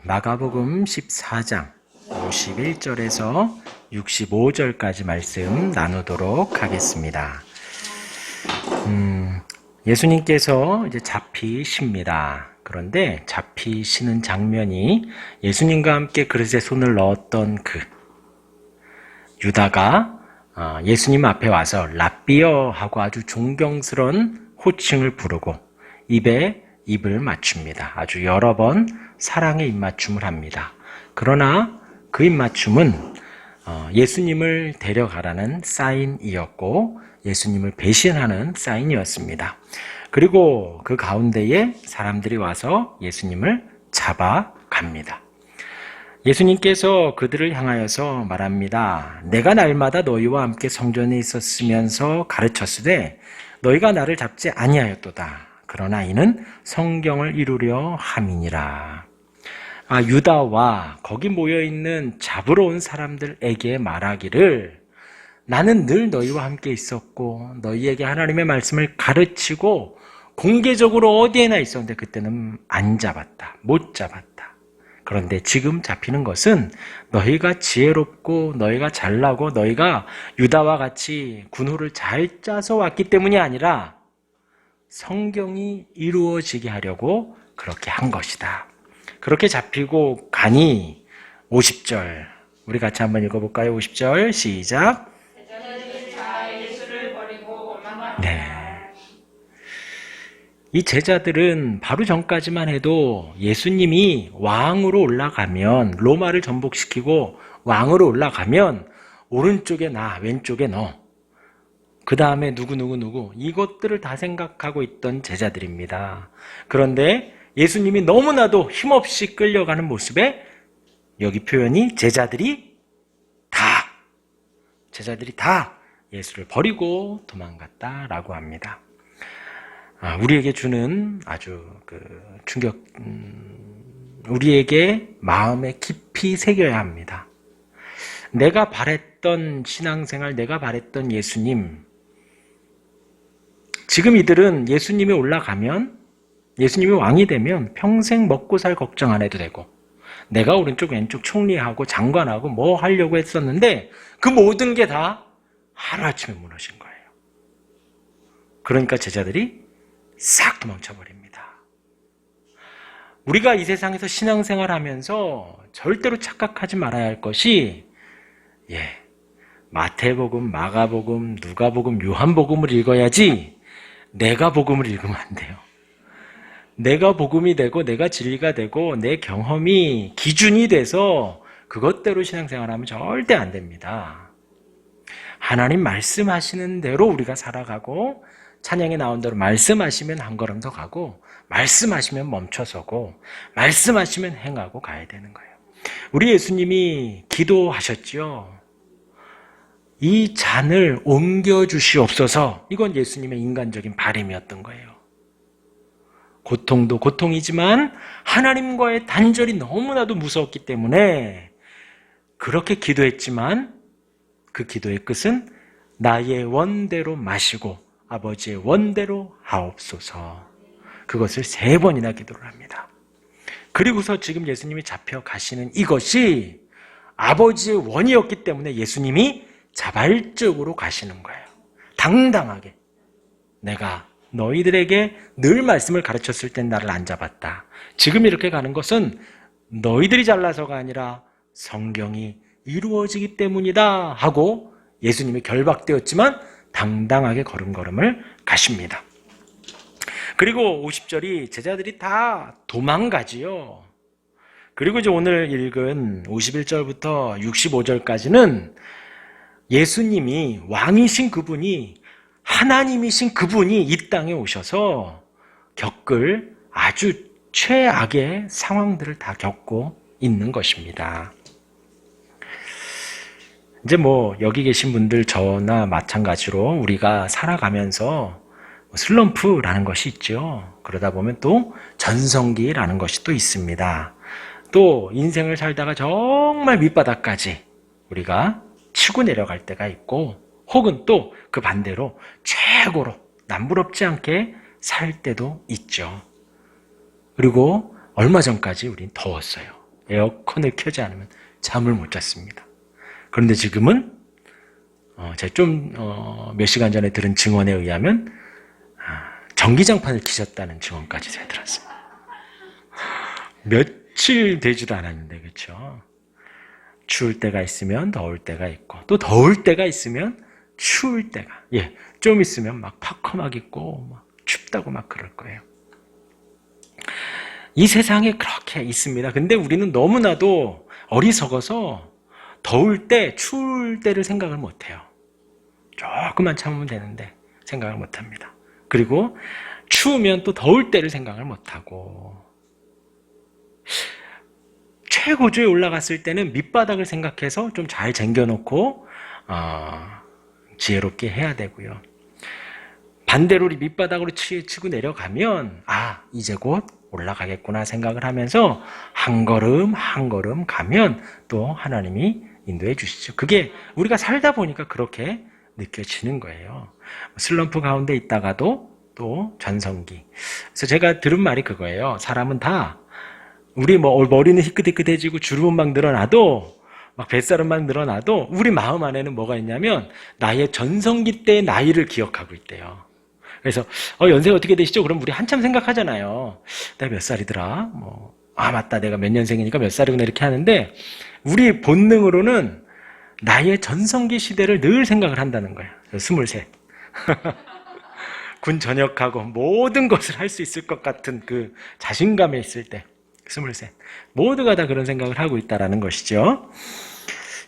마가복음 14장 51절에서 65절까지 말씀 나누도록 하겠습니다. 예수님께서 이제 잡히십니다. 그런데 잡히시는 장면이 예수님과 함께 그릇에 손을 넣었던 그 유다가 예수님 앞에 와서 랍비어 하고 아주 존경스러운 호칭을 부르고 입에 입을 맞춥니다. 아주 여러 번 사랑의 입맞춤을 합니다. 그러나 그 입맞춤은 예수님을 데려가라는 사인이었고 예수님을 배신하는 사인이었습니다. 그리고 그 가운데에 사람들이 와서 예수님을 잡아갑니다. 예수님께서 그들을 향하여서 말합니다. 내가 날마다 너희와 함께 성전에 있었으면서 가르쳤으되 너희가 나를 잡지 아니하였도다. 그러나 이는 성경을 이루려 함이니라. 유다와 거기 모여있는 잡으러 온 사람들에게 말하기를 나는 늘 너희와 함께 있었고 너희에게 하나님의 말씀을 가르치고 공개적으로 어디에나 있었는데 그때는 안 잡았다. 못 잡았다. 그런데 지금 잡히는 것은 너희가 지혜롭고 너희가 잘나고 너희가 유다와 같이 군호를 잘 짜서 왔기 때문이 아니라 성경이 이루어지게 하려고 그렇게 한 것이다. 그렇게 잡히고 가니 50절 우리 같이 한번 읽어볼까요? 50절 시작. 네. 이 제자들은 바로 전까지만 해도 예수님이 왕으로 올라가면 로마를 전복시키고 왕으로 올라가면 오른쪽에 나 왼쪽에 너 그 다음에 누구 이것들을 다 생각하고 있던 제자들입니다. 그런데 예수님이 너무나도 힘없이 끌려가는 모습에 여기 표현이 제자들이 다 예수를 버리고 도망갔다라고 합니다. 우리에게 주는 아주 충격, 우리에게 마음에 깊이 새겨야 합니다. 내가 바랬던 신앙생활, 내가 바랬던 예수님, 지금 이들은 예수님이 올라가면 예수님이 왕이 되면 평생 먹고 살 걱정 안 해도 되고 내가 오른쪽 왼쪽 총리하고 장관하고 뭐 하려고 했었는데 그 모든 게 다 하루아침에 무너진 거예요. 그러니까 제자들이 싹 도망쳐버립니다. 우리가 이 세상에서 신앙생활 하면서 절대로 착각하지 말아야 할 것이 마태복음, 마가복음, 누가복음, 요한복음을 읽어야지 내가 복음을 읽으면 안 돼요. 내가 복음이 되고 내가 진리가 되고 내 경험이 기준이 돼서 그것대로 신앙생활하면 절대 안 됩니다. 하나님 말씀하시는 대로 우리가 살아가고 찬양에 나온 대로 말씀하시면 한 걸음 더 가고 말씀하시면 멈춰서고 말씀하시면 행하고 가야 되는 거예요. 우리 예수님이 기도하셨죠. 이 잔을 옮겨주시옵소서. 이건 예수님의 인간적인 바람이었던 거예요. 고통도 고통이지만 하나님과의 단절이 너무나도 무서웠기 때문에 그렇게 기도했지만 그 기도의 끝은 나의 원대로 마시고 아버지의 원대로 하옵소서. 그것을 3번이나 기도를 합니다. 그리고서 지금 예수님이 잡혀가시는 이것이 아버지의 원이었기 때문에 예수님이 자발적으로 가시는 거예요. 당당하게 내가 너희들에게 늘 말씀을 가르쳤을 땐 나를 안 잡았다. 지금 이렇게 가는 것은 너희들이 잘나서가 아니라 성경이 이루어지기 때문이다 하고 예수님이 결박되었지만 당당하게 걸음걸음을 가십니다. 그리고 50절이 제자들이 다 도망가지요. 그리고 이제 오늘 읽은 51절부터 65절까지는 예수님이 왕이신 그분이 하나님이신 그분이 이 땅에 오셔서 겪을 아주 최악의 상황들을 다 겪고 있는 것입니다. 이제 여기 계신 분들 저나 마찬가지로 우리가 살아가면서 슬럼프라는 것이 있죠. 그러다 보면 또 전성기라는 것이 또 있습니다. 또 인생을 살다가 정말 밑바닥까지 우리가 치고 내려갈 때가 있고 혹은 또 그 반대로 최고로 남부럽지 않게 살 때도 있죠. 그리고 얼마 전까지 우린 더웠어요. 에어컨을 켜지 않으면 잠을 못 잤습니다. 그런데 지금은 제가 몇 시간 전에 들은 증언에 의하면 전기장판을 키셨다는 증언까지 제가 들었습니다. 며칠 되지도 않았는데, 그렇죠? 추울 때가 있으면 더울 때가 있고, 또 더울 때가 있으면 추울 때가, 좀 있으면 막 팍커막 있고 막 춥다고 막 그럴 거예요. 이 세상에 그렇게 있습니다. 근데 우리는 너무나도 어리석어서 더울 때, 추울 때를 생각을 못해요. 조금만 참으면 되는데 생각을 못합니다. 그리고 추우면 또 더울 때를 생각을 못하고, 최고조에 올라갔을 때는 밑바닥을 생각해서 좀 잘 쟁겨놓고 지혜롭게 해야 되고요. 반대로 우리 밑바닥으로 치고 내려가면 이제 곧 올라가겠구나 생각을 하면서 한 걸음 한 걸음 가면 또 하나님이 인도해 주시죠. 그게 우리가 살다 보니까 그렇게 느껴지는 거예요. 슬럼프 가운데 있다가도 또 전성기. 그래서 제가 들은 말이 그거예요. 사람은 다 우리 머리는 희끗희끗해지고 주름은 막 늘어나도, 막 뱃살은 막 늘어나도 우리 마음 안에는 뭐가 있냐면 나의 전성기 때의 나이를 기억하고 있대요. 그래서 연세가 어떻게 되시죠? 그럼 우리 한참 생각하잖아요. 내가 몇 살이더라? 맞다, 내가 몇 년생이니까 몇 살이구나 이렇게 하는데, 우리 본능으로는 나의 전성기 시대를 늘 생각을 한다는 거예요. 23. 군 전역하고 모든 것을 할 수 있을 것 같은 그 자신감에 있을 때, 23. 모두가 다 그런 생각을 하고 있다는 것이죠.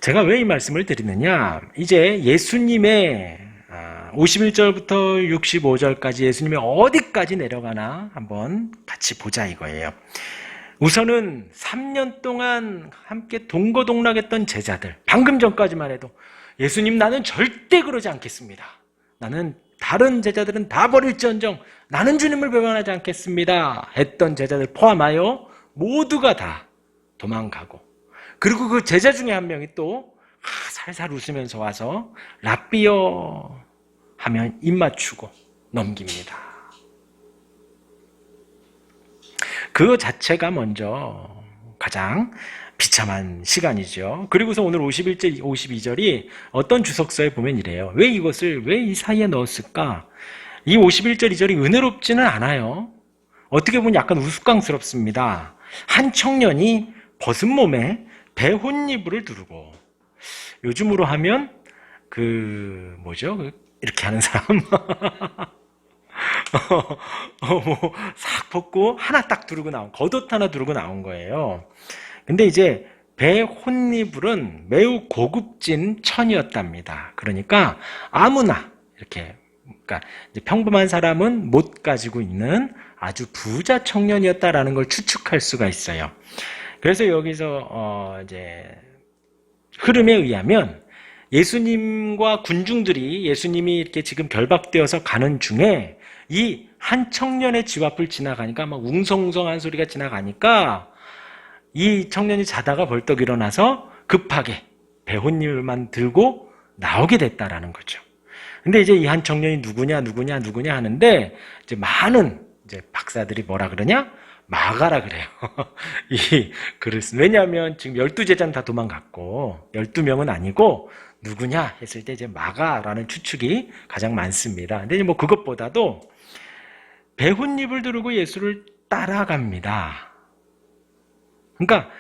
제가 왜 이 말씀을 드리느냐, 이제 예수님의 51절부터 65절까지 예수님이 어디까지 내려가나 한번 같이 보자 이거예요. 우선은 3년 동안 함께 동거동락했던 제자들, 방금 전까지만 해도 예수님, 나는 절대 그러지 않겠습니다. 나는 다른 제자들은 다 버릴지언정 나는 주님을 배반하지 않겠습니다 했던 제자들 포함하여 모두가 다 도망가고, 그리고 그 제자 중에 한 명이 또 살살 웃으면서 와서 랍비여 하면 입 맞추고 넘깁니다. 그 자체가 먼저 가장 비참한 시간이죠. 그리고서 오늘 51절, 52절이 어떤 주석서에 보면 이래요. 왜 이 사이에 넣었을까? 이 51절, 2절이 은혜롭지는 않아요. 어떻게 보면 약간 우스꽝스럽습니다. 한 청년이 벗은 몸에 배혼이불을 두르고, 요즘으로 하면 이렇게 하는 사람 싹 벗고 하나 딱 두르고 겉옷 하나 두르고 나온 거예요. 근데 이제 배혼이불은 매우 고급진 천이었답니다. 그러니까 아무나 이렇게, 그러니까 이제 평범한 사람은 못 가지고 있는 아주 부자 청년이었다라는 걸 추측할 수가 있어요. 그래서 여기서 이제 흐름에 의하면 예수님과 군중들이, 예수님이 이렇게 지금 결박되어서 가는 중에 이 한 청년의 집 앞을 지나가니까 막 웅성웅성한 소리가 지나가니까 이 청년이 자다가 벌떡 일어나서 급하게 배혼잎만 들고 나오게 됐다라는 거죠. 근데 이제 이 한 청년이 누구냐 하는데, 이제 많은 이제 박사들이 뭐라 그러냐? 마가라 그래요. 왜냐하면 지금 12제자는 다 도망갔고 12명은 아니고 누구냐 했을 때 이제 마가라는 추측이 가장 많습니다. 근데 뭐 그것보다도 배혼잎을 두르고 예수를 따라갑니다. 그러니까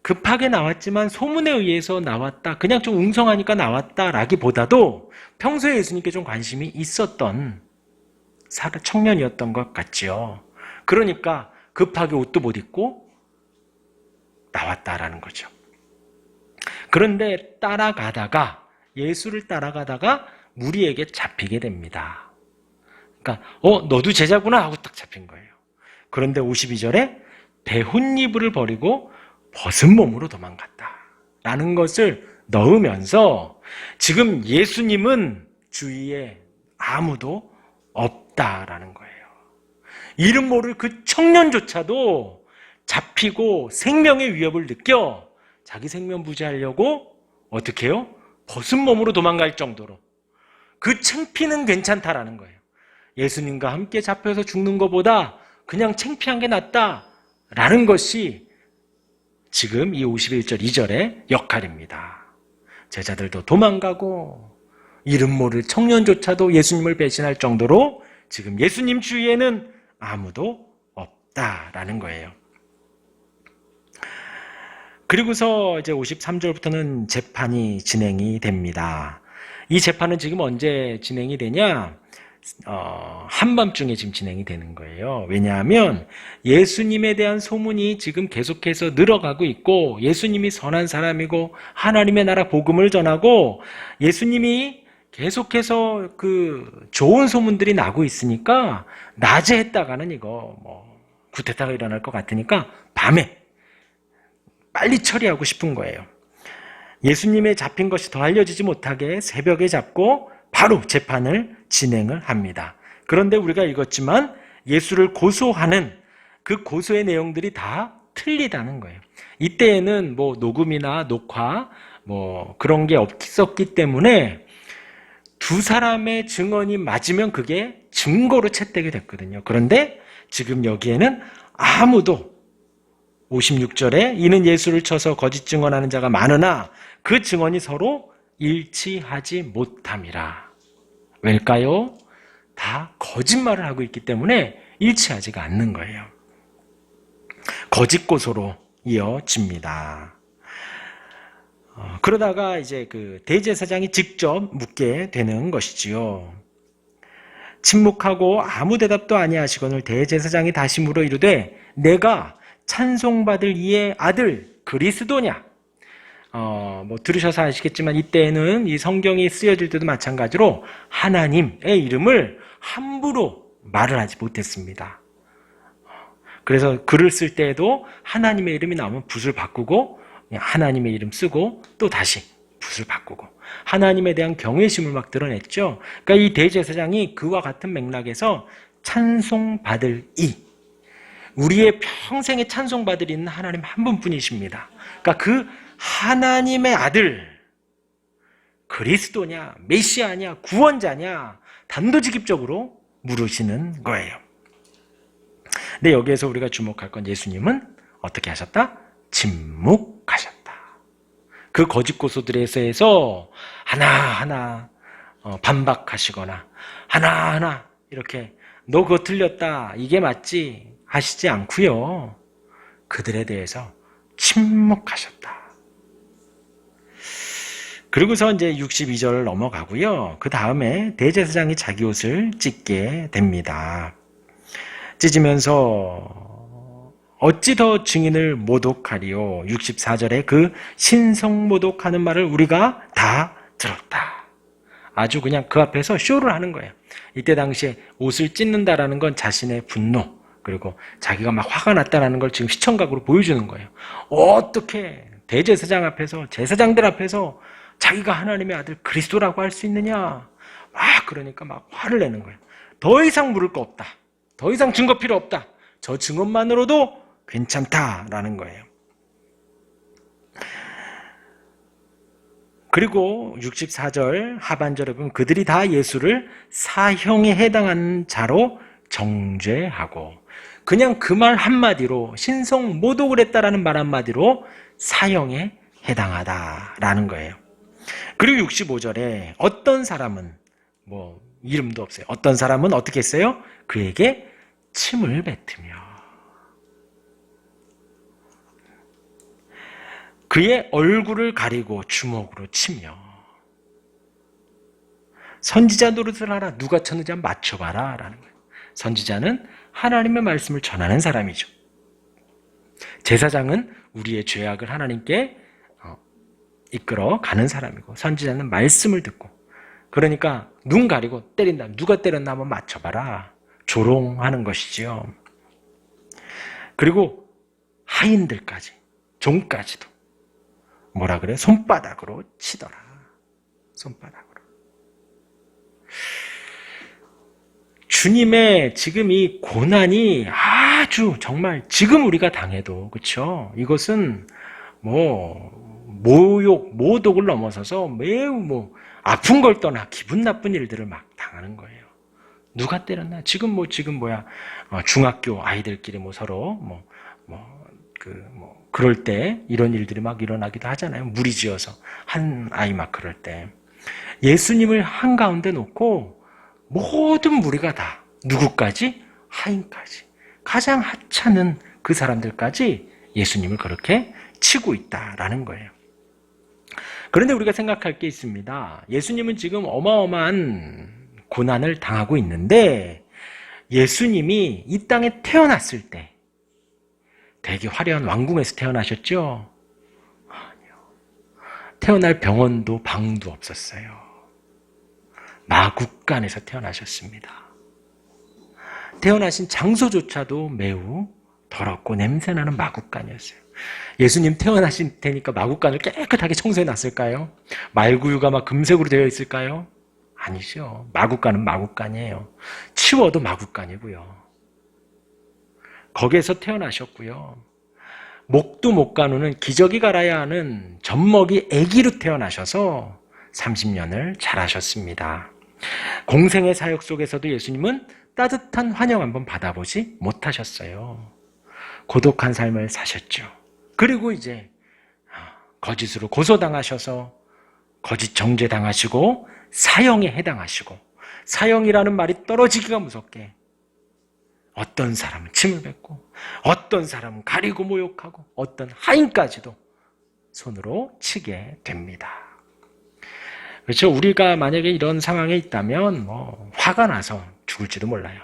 급하게 나왔지만 소문에 의해서 나왔다, 그냥 좀 웅성하니까 나왔다라기보다도 평소에 예수님께 좀 관심이 있었던 청년이었던 것 같죠. 그러니까 급하게 옷도 못 입고 나왔다라는 거죠. 그런데 예수를 따라가다가 무리에게 잡히게 됩니다. 그러니까 너도 제자구나 하고 딱 잡힌 거예요. 그런데 52절에 배혼이불을 버리고 벗은 몸으로 도망갔다라는 것을 넣으면서 지금 예수님은 주위에 아무도 없다라는 거예요. 이름 모를 그 청년조차도 잡히고 생명의 위협을 느껴 자기 생명 부지하려고 어떻게 해요? 벗은 몸으로 도망갈 정도로 그 창피는 괜찮다라는 거예요. 예수님과 함께 잡혀서 죽는 것보다 그냥 창피한 게 낫다라는 것이 지금 이 51절 2절의 역할입니다. 제자들도 도망가고 이름 모를 청년조차도 예수님을 배신할 정도로 지금 예수님 주위에는 아무도 없다라는 거예요. 그리고서 이제 53절부터는 재판이 진행이 됩니다. 이 재판은 지금 언제 진행이 되냐? 한밤중에 지금 진행이 되는 거예요. 왜냐하면 예수님에 대한 소문이 지금 계속해서 늘어가고 있고, 예수님이 선한 사람이고 하나님의 나라 복음을 전하고 예수님이 계속해서 그 좋은 소문들이 나고 있으니까 낮에 했다가는 이거 구태타가 일어날 것 같으니까 밤에 빨리 처리하고 싶은 거예요. 예수님의 잡힌 것이 더 알려지지 못하게 새벽에 잡고 바로 재판을 진행을 합니다. 그런데 우리가 읽었지만 예수를 고소하는 그 고소의 내용들이 다 틀리다는 거예요. 이때에는 녹음이나 녹화 그런 게 없었기 때문에 두 사람의 증언이 맞으면 그게 증거로 채택이 됐거든요. 그런데 지금 여기에는 아무도 56절에 이는 예수를 쳐서 거짓 증언하는 자가 많으나 그 증언이 서로 일치하지 못함이라. 왜일까요? 다 거짓말을 하고 있기 때문에 일치하지가 않는 거예요. 거짓 고소로 이어집니다. 그러다가 이제 그 대제사장이 직접 묻게 되는 것이지요. 침묵하고 아무 대답도 아니하시거늘 대제사장이 다시 물어 이르되 내가 찬송받을 이의 아들 그리스도냐? 들으셔서 아시겠지만 이때는 이 성경이 쓰여질 때도 마찬가지로 하나님의 이름을 함부로 말을 하지 못했습니다. 그래서 글을 쓸 때에도 하나님의 이름이 나오면 붓을 바꾸고 하나님의 이름 쓰고 또 다시 붓을 바꾸고 하나님에 대한 경외심을 막 드러냈죠. 그러니까 이 대제사장이 그와 같은 맥락에서 찬송받을 이, 우리의 평생에 찬송받을 이는 하나님 한 분뿐이십니다. 그러니까 그 하나님의 아들 그리스도냐, 메시아냐, 구원자냐 단도직입적으로 물으시는 거예요. 근데 여기에서 우리가 주목할 건 예수님은 어떻게 하셨다? 침묵하셨다. 그 거짓 고소들에서 하나하나 반박하시거나 하나하나 이렇게 너 그거 틀렸다, 이게 맞지 하시지 않고요. 그들에 대해서 침묵하셨다. 그리고서 이제 62절을 넘어가고요. 그 다음에 대제사장이 자기 옷을 찢게 됩니다. 찢으면서 어찌 더 증인을 모독하리요. 64절에 그 신성모독하는 말을 우리가 다 들었다. 아주 그냥 그 앞에서 쇼를 하는 거예요. 이때 당시에 옷을 찢는다라는 건 자신의 분노, 그리고 자기가 막 화가 났다라는 걸 지금 시청각으로 보여주는 거예요. 어떻게 대제사장 앞에서, 제사장들 앞에서 자기가 하나님의 아들 그리스도라고 할 수 있느냐? 그러니까 막 화를 내는 거예요. 더 이상 물을 거 없다. 더 이상 증거 필요 없다. 저 증언만으로도 괜찮다라는 거예요. 그리고 64절 하반절에 보면 그들이 다 예수를 사형에 해당하는 자로 정죄하고, 그냥 그 말 한마디로, 신성 모독을 했다라는 말 한마디로 사형에 해당하다라는 거예요. 그리고 65절에 어떤 사람은 이름도 없어요. 어떤 사람은 어떻게 했어요? 그에게 침을 뱉으며 그의 얼굴을 가리고 주먹으로 치며 선지자 노릇을 하라. 누가 쳤는지 한번 맞춰봐라 라는 거예요. 선지자는 하나님의 말씀을 전하는 사람이죠. 제사장은 우리의 죄악을 하나님께 이끌어 가는 사람이고, 선지자는 말씀을 듣고, 그러니까 눈 가리고 때린다. 누가 때렸나 한번 맞춰봐라. 조롱하는 것이지요. 그리고 하인들까지, 종까지도 뭐라 그래? 손바닥으로 치더라. 손바닥으로. 주님의 지금 이 고난이 아주 정말 지금 우리가 당해도, 그렇죠? 이것은 모욕, 모독을 넘어서서 매우 아픈 걸 떠나 기분 나쁜 일들을 막 당하는 거예요. 누가 때렸나? 지금 중학교 아이들끼리 서로 그럴 때 이런 일들이 막 일어나기도 하잖아요. 무리지어서 한 아이 막 그럴 때 예수님을 한가운데 놓고 모든 무리가 다 누구까지? 하인까지 가장 하찮은 그 사람들까지 예수님을 그렇게 치고 있다라는 거예요. 그런데 우리가 생각할 게 있습니다. 예수님은 지금 어마어마한 고난을 당하고 있는데 예수님이 이 땅에 태어났을 때 되게 화려한 왕궁에서 태어나셨죠? 아니요. 태어날 병원도 방도 없었어요. 마국간에서 태어나셨습니다. 태어나신 장소조차도 매우 더럽고 냄새나는 마국간이었어요. 예수님 태어나신 테니까 마국간을 깨끗하게 청소해 놨을까요? 말구유가 막 금색으로 되어 있을까요? 아니죠. 마국간은 마국간이에요. 치워도 마국간이고요. 거기에서 태어나셨고요. 목도 못 가누는 기저귀 갈아야 하는 젖먹이 아기로 태어나셔서 30년을 자라셨습니다. 공생의 사역 속에서도 예수님은 따뜻한 환영 한번 받아보지 못하셨어요. 고독한 삶을 사셨죠. 그리고 이제 거짓으로 고소당하셔서 거짓 정죄당하시고 사형에 해당하시고, 사형이라는 말이 떨어지기가 무섭게 어떤 사람은 침을 뱉고 어떤 사람은 가리고 모욕하고 어떤 하인까지도 손으로 치게 됩니다. 그렇죠? 우리가 만약에 이런 상황에 있다면 화가 나서 죽을지도 몰라요.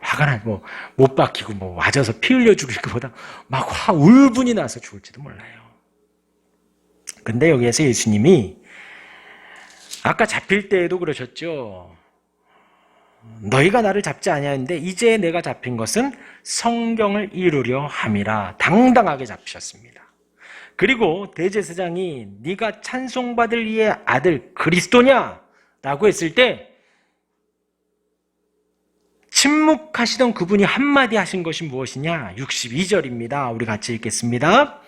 화가 나고 못 박히고 맞아서 피 흘려 죽일 것보다 막 울분이 나서 죽을지도 몰라요. 근데 여기에서 예수님이 아까 잡힐 때에도 그러셨죠. 너희가 나를 잡지 아니하는데 이제 내가 잡힌 것은 성경을 이루려 함이라 당당하게 잡히셨습니다. 그리고 대제사장이 네가 찬송받을 이의 아들 그리스도냐? 라고 했을 때 침묵하시던 그분이 한마디 하신 것이 무엇이냐? 62절입니다. 우리 같이 읽겠습니다.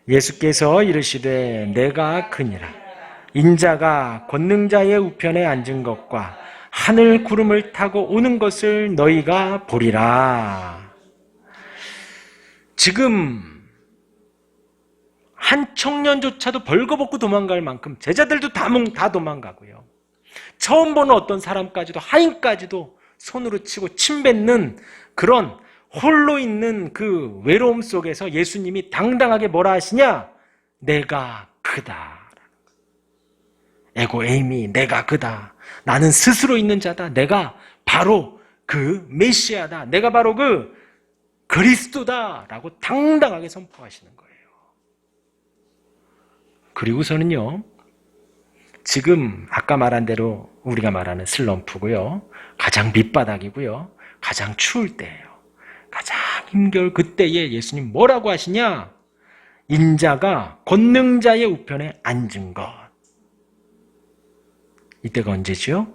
예수께서 이르시되 내가 그니라. 인자가 권능자의 우편에 앉은 것과 하늘 구름을 타고 오는 것을 너희가 보리라. 지금 한 청년조차도 벌거벗고 도망갈 만큼 제자들도 다 도망가고요. 처음 보는 어떤 사람까지도 하인까지도 손으로 치고 침 뱉는 그런 홀로 있는 그 외로움 속에서 예수님이 당당하게 뭐라 하시냐? 내가 그다. 에고 에이미, 내가 그다. 나는 스스로 있는 자다. 내가 바로 그 메시아다. 내가 바로 그 그리스도다. 라고 당당하게 선포하시는 거예요. 그리고서는요, 지금 아까 말한 대로 우리가 말하는 슬럼프고요, 가장 밑바닥이고요, 가장 추울 때예요. 가장 힘겨울 그때에 예수님 뭐라고 하시냐? 인자가 권능자의 우편에 앉은 것. 이때가 언제죠?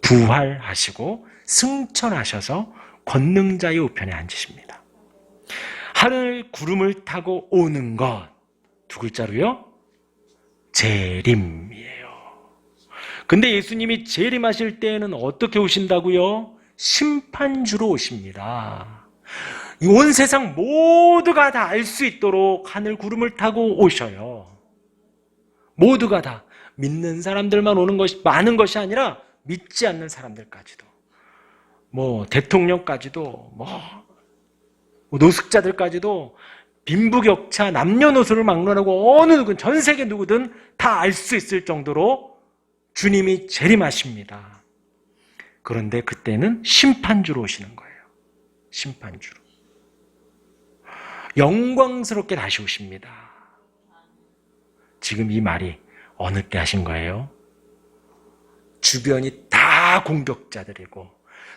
부활하시고 승천하셔서 권능자의 우편에 앉으십니다. 하늘 구름을 타고 오는 것. 두 글자로요? 재림이에요. 근데 예수님이 재림하실 때에는 어떻게 오신다고요? 심판주로 오십니다. 온 세상 모두가 다 알 수 있도록 하늘 구름을 타고 오셔요. 모두가 다. 믿는 사람들만 오는 것이 많은 것이 아니라 믿지 않는 사람들까지도, 대통령까지도, 노숙자들까지도, 빈부격차, 남녀노소를 막론하고 어느 누구든, 전 세계 누구든 다 알 수 있을 정도로 주님이 재림하십니다. 그런데 그때는 심판주로 오시는 거예요. 심판주로. 영광스럽게 다시 오십니다. 지금 이 말이 어느 때 하신 거예요? 주변이 다 공격자들이고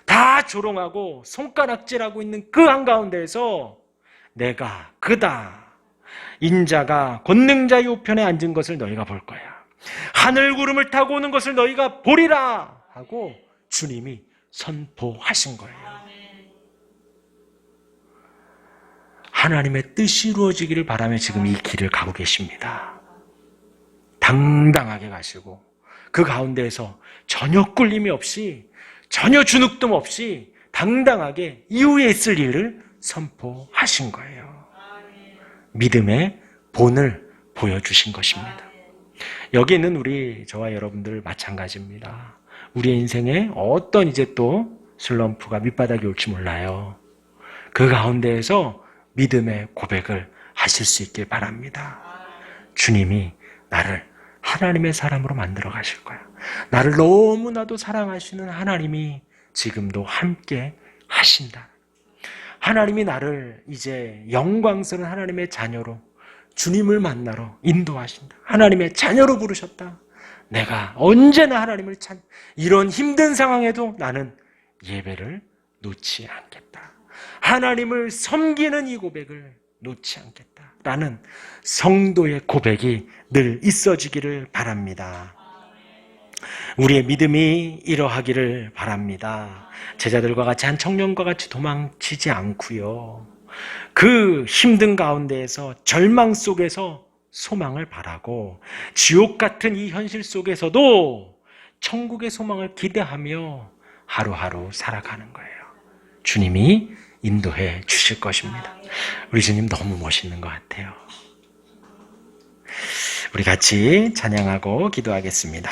다 조롱하고 손가락질하고 있는 그 한가운데에서 내가 그다. 인자가 권능자의 우편에 앉은 것을 너희가 볼 거야. 하늘 구름을 타고 오는 것을 너희가 보리라 하고 주님이 선포하신 거예요. 하나님의 뜻이 이루어지기를 바라며 지금 이 길을 가고 계십니다. 당당하게 가시고 그 가운데에서 전혀 꿀림이 없이, 전혀 주눅듦 없이 당당하게 이후에 있을 일을 선포하신 거예요. 믿음의 본을 보여주신 것입니다. 여기 있는 저와 여러분들 마찬가지입니다. 우리의 인생에 어떤 이제 또 슬럼프가 밑바닥이 올지 몰라요. 그 가운데에서 믿음의 고백을 하실 수 있길 바랍니다. 주님이 나를 하나님의 사람으로 만들어 가실 거야. 나를 너무나도 사랑하시는 하나님이 지금도 함께 하신다. 하나님이 나를 이제 영광스러운 하나님의 자녀로 주님을 만나러 인도하신다. 하나님의 자녀로 부르셨다. 내가 언제나 하나님을 이런 힘든 상황에도 나는 예배를 놓지 않겠다. 하나님을 섬기는 이 고백을 놓지 않겠다. 라는 성도의 고백이 늘 있어지기를 바랍니다. 우리의 믿음이 이러하기를 바랍니다. 제자들과 같이 한 청년과 같이 도망치지 않고요. 그 힘든 가운데에서 절망 속에서 소망을 바라고 지옥 같은 이 현실 속에서도 천국의 소망을 기대하며 하루하루 살아가는 거예요. 주님이 인도해 주실 것입니다. 우리 주님 너무 멋있는 것 같아요. 우리 같이 찬양하고 기도하겠습니다.